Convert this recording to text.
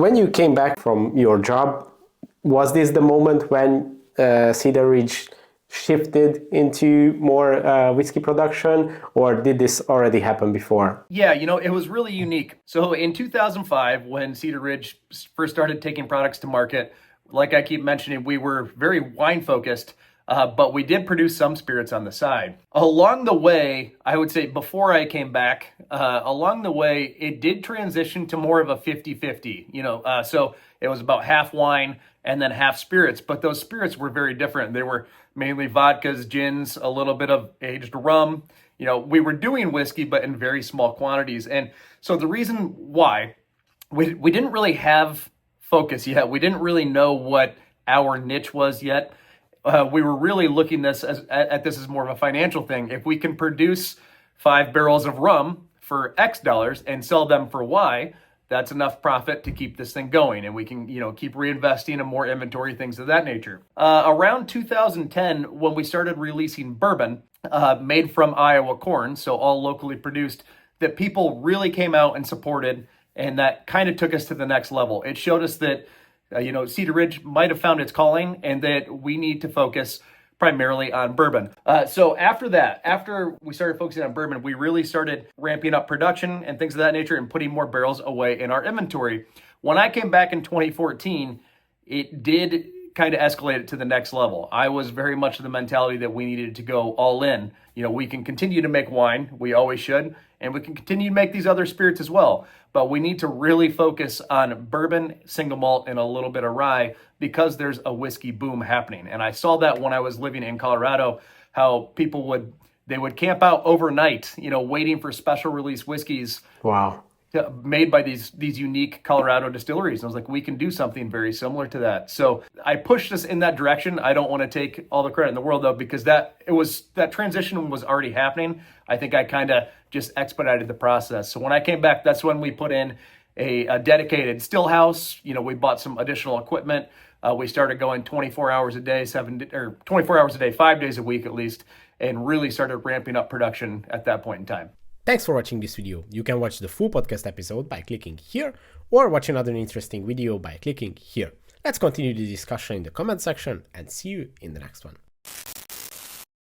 when you came back from your job, was this the moment when Cedar Ridge shifted into more whiskey production, or did this already happen before? Yeah, it was really unique. So in 2005, when Cedar Ridge first started taking products to market, like I keep mentioning, we were very wine focused, but we did produce some spirits on the side. Along the way, I would say before I came back, along the way, it did transition to more of a 50-50, so it was about half wine and then half spirits, but those spirits were very different. They were mainly vodkas, gins, a little bit of aged rum. We were doing whiskey, but in very small quantities. And so the reason why we didn't really have focus yet, we didn't really know what our niche was yet. We were really looking at this as more of a financial thing. If we can produce 5 barrels of rum for X dollars and sell them for Y, that's enough profit to keep this thing going, and we can, keep reinvesting in more inventory, things of that nature. Around 2010, when we started releasing bourbon made from Iowa corn, so all locally produced, that people really came out and supported, and that kind of took us to the next level. It showed us that, Cedar Ridge might have found its calling, and that we need to focus primarily on bourbon. So after we started focusing on bourbon, we really started ramping up production and things of that nature and putting more barrels away in our inventory. When I came back in 2014, it did kind of escalate it to the next level. I was very much of the mentality that we needed to go all in. We can continue to make wine, we always should, and we can continue to make these other spirits as well. But we need to really focus on bourbon, single malt, and a little bit of rye because there's a whiskey boom happening. And I saw that when I was living in Colorado, how people would camp out overnight, waiting for special release whiskeys. Wow. Made by these unique Colorado distilleries. And I was like, we can do something very similar to that. So I pushed us in that direction. I don't want to take all the credit in the world though, because that transition was already happening. I think I kind of just expedited the process. So when I came back, that's when we put in a dedicated still house. We bought some additional equipment. We started going 24 hours a day, 24 hours a day, 5 days a week at least, and really started ramping up production at that point in time. Thanks for watching this video. You can watch the full podcast episode by clicking here, or watch another interesting video by clicking here. Let's continue the discussion in the comment section and see you in the next one.